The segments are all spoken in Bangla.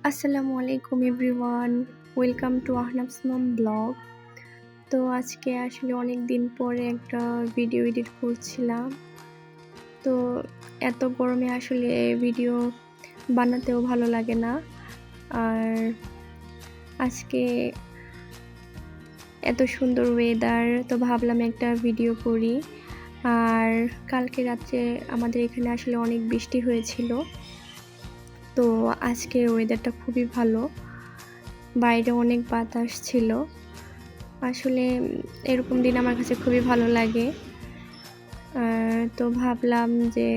আসসালামু আলাইকুম everyone, welcome to Ahnaf's mom blog. তো আজকে আসলে অনেক দিন পরে একটা ভিডিও এডিট করছিলাম। তো এত গরমে আসলে ভিডিও বানাতেও ভালো লাগে না। আর আজকে এত সুন্দর ওয়েদার, তো ভাবলাম একটা ভিডিও করি। আর কালকে রাত্রে আমাদের এখানে আসলে অনেক বৃষ্টি হয়েছিল। তো আজকের ওয়েদারটা খুবই ভালো, বাইরে অনেক বাতাস ছিল। আসলে এরকম দিন আমার কাছে খুবই ভালো লাগে। তো ভাবলাম যে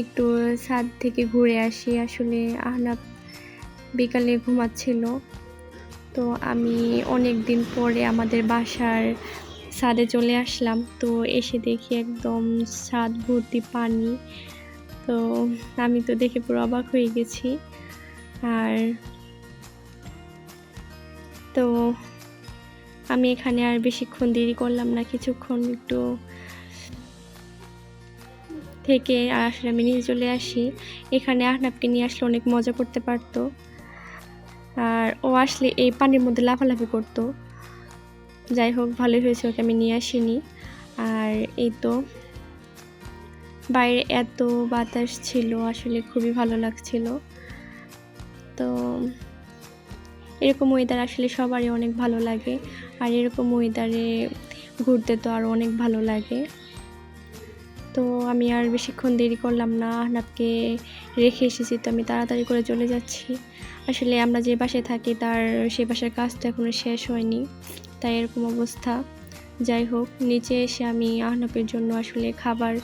একটু ছাদ থেকে ঘুরে আসি। আসলে আহনাফ বিকালে ঘুমাচ্ছিল, তো আমি অনেক দিন পরে আমাদের বাসার ছাদে চলে আসলাম। তো এসে দেখি একদম ছাদ ভর্তি পানি। তো আমি তো দেখে পুরো অবাক হয়ে গেছি। আর তো আমি এখানে আর বেশিক্ষণ দেরি করলাম না, কিছুক্ষণ একটু থেকে আসলে আমি নিচে চলে আসি। এখানে আহনাফকে নিয়ে আসলে অনেক মজা করতে পারতো, আর ও আসলে এই পানির মধ্যে লাফালাফি করতো। যাই হোক, ভালোই হয়েছে ওকে আমি নিয়ে আসিনি। আর এই তো বাইরে এত বাতাস ছিল, আসলে খুবই ভালো লাগছিল। তো এরকম ওয়েদার আসলে সবারই অনেক ভালো লাগে, আর এরকম ওয়েদারে ঘুরতে তো আরও অনেক ভালো লাগে। তো আমি আর বেশিক্ষণ দেরি করলাম না, আহনাফকে রেখে এসেছি, তো আমি তাড়াতাড়ি করে চলে যাচ্ছি। আসলে আমরা যে বাসায় থাকি তার সে বাসার কাজ তো এখনও শেষ হয়নি, তাই এরকম অবস্থা। যাই হোক, নিচে এসে আমি আহনাফের জন্য আসলে খাবার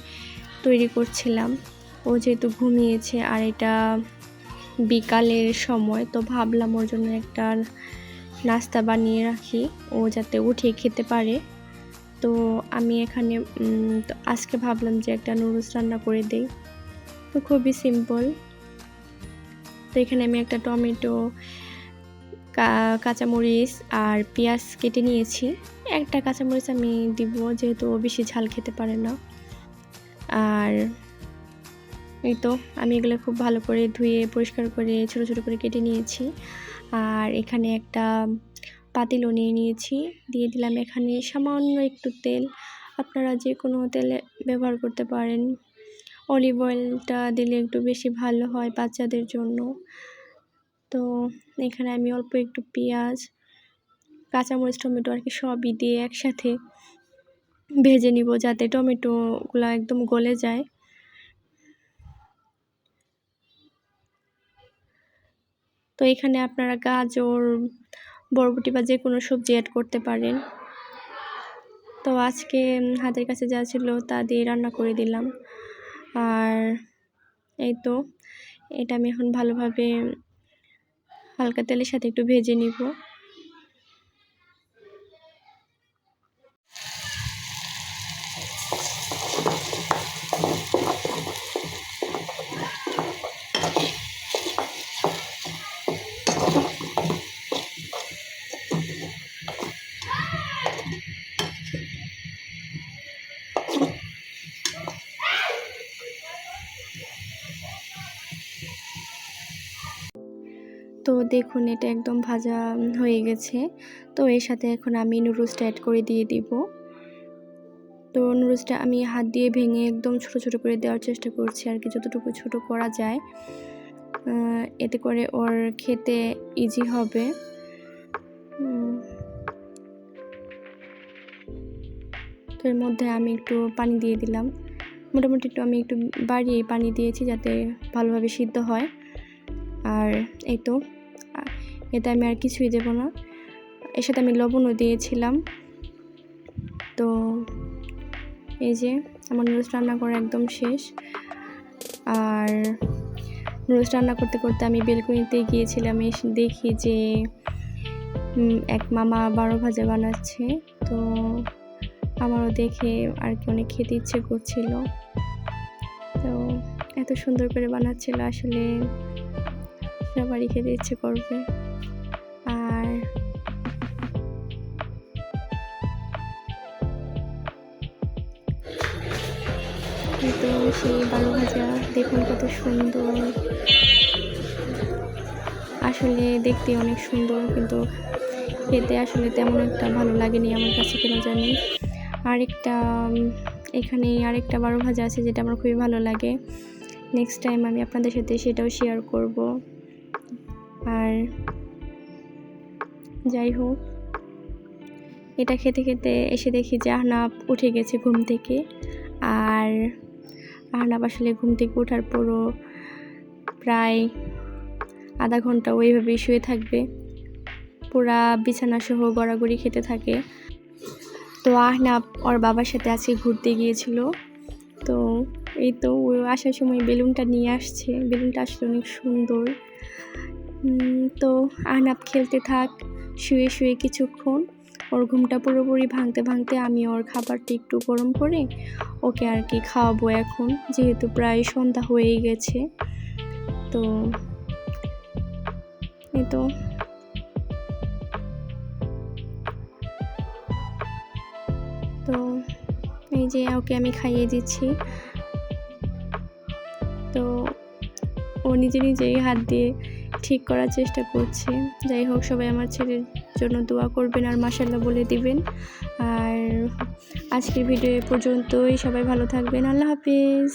তৈরি করছিলাম। ও যেহেতু ঘুমিয়েছে আর এটা বিকালের সময়, তো ভাবলাম ওর জন্য একটা নাস্তা বানিয়ে রাখি, ও যাতে উঠে খেতে পারে। তো আমি এখানে তো আজকে ভাবলাম যে একটা নুডলস রান্না করে দেই। তো খুবই সিম্পল। তো এখানে আমি একটা টমেটো, কাঁচামরিচ আর পেঁয়াজ কেটে নিয়েছি। একটা কাঁচামরিচ আমি দিব, যেহেতু ও বেশি ঝাল খেতে পারে না। আর এই তো আমি এগুলো খুব ভালো করে ধুয়ে পরিষ্কার করে ছোটো ছোটো করে কেটে নিয়েছি। আর এখানে একটা পাতিলও নিয়ে নিয়েছি, দিয়ে দিলাম এখানে সামান্য একটু তেল। আপনারা যে কোনো তেলে ব্যবহার করতে পারেন, অলিভ অয়েলটা দিলে একটু বেশি ভালো হয় বাচ্চাদের জন্য। তো এখানে আমি অল্প একটু পেঁয়াজ, কাঁচামরিচ, টমেটো আর কি সবই দিয়ে একসাথে ভেজে নিব, যাতে টমেটোগুলো একদম গলে যায়। তো এখানে আপনারা গাজর, বরবটি বা যে কোনো সবজি অ্যাড করতে পারেন। তো আজকে হাতের কাছে যা ছিল তা দিয়ে রান্না করে দিলাম। আর এই তো এটা আমি এখন ভালোভাবে হালকা তেলের সাথে একটু ভেজে নিব। তো দেখুন, এটা একদম ভাজা হয়ে গেছে। তো এর সাথে এখন আমি নুডলসটা অ্যাড করে দিয়ে দিব। তো নুডলসটা আমি হাত দিয়ে ভেঙে একদম ছোট ছোট করে দেওয়ার চেষ্টা করছি, আর কি যতটুকু ছোট করা যায়, এতে করে ওর খেতে ইজি হবে। তো এর মধ্যে আমি একটু পানি দিয়ে দিলাম, মোটামুটি আমি একটু বাড়িয়ে পানি দিয়েছি যাতে ভালোভাবে সিদ্ধ হয়। আর এই তো এতে আমি আর কিছুই দেব না, এর সাথে আমি লবণও দিয়েছিলাম। তো এই যে আমার নুডলস রান্না করা একদম শেষ। আর নুডলস রান্না করতে করতে আমি বেলকনিতে গিয়েছিলাম, এসে দেখি যে এক মামা 12 ভাজা বানাচ্ছে। তো আমারও দেখে আর কি অনেক খেতে ইচ্ছে করছিল। তো এত সুন্দর করে বানাচ্ছিল, আসলে সবারই খেতে ইচ্ছে করবে। আর তো সেই 12 ভাজা দেখুন কত সুন্দর। আসলে দেখতে অনেক সুন্দর, কিন্তু খেতে আসলে তেমন একটা ভালো লাগেনি আমার কাছে কেন জানি। এখানে আরেকটা 12 ভাজা আছে যেটা আমার খুবই ভালো লাগে। নেক্সট টাইম আমি আপনাদের সাথে সেটাও শেয়ার করব। আর যাই হোক, এটা খেতে খেতে এসে দেখি যে আহনাব উঠে গেছে ঘুম থেকে। আর আহনাব আসলে ঘুম থেকে ওঠার পরও প্রায় আধা ঘন্টা ওইভাবেই শুয়ে থাকবে, পুরা বিছানা সহ গড়াগড়ি খেতে থাকে। তো আহনাব ওর বাবার সাথে আজকে ঘুরতে গিয়েছিল। তো এই তো ও আসার সময় বেলুনটা নিয়ে আসছে, বেলুনটা আসলে অনেক সুন্দর। তো আহনাব খেলতে থাক শুয়ে শুয়ে কিছুক্ষণ। ওর ঘুমটা পুরোপুরি ভাঙতে ভাঙতে আমি ওর খাবারটা একটু গরম করে ওকে আর কি খাওয়াবো এখন, যেহেতু প্রায় সন্ধ্যা হয়েই গেছে। তো এই তো এই যে ওকে আমি খাইয়ে দিচ্ছি। তো ও নিজে নিজেই হাত দিয়ে ঠিক করার চেষ্টা করছে। যাই হোক, সবাই আমার ছেলের জন্য দোয়া করবেন আর মাশাআল্লাহ বলে দিবেন। আর আজকের ভিডিও এ পর্যন্তই। সবাই ভালো থাকবেন। আল্লাহ হাফেজ।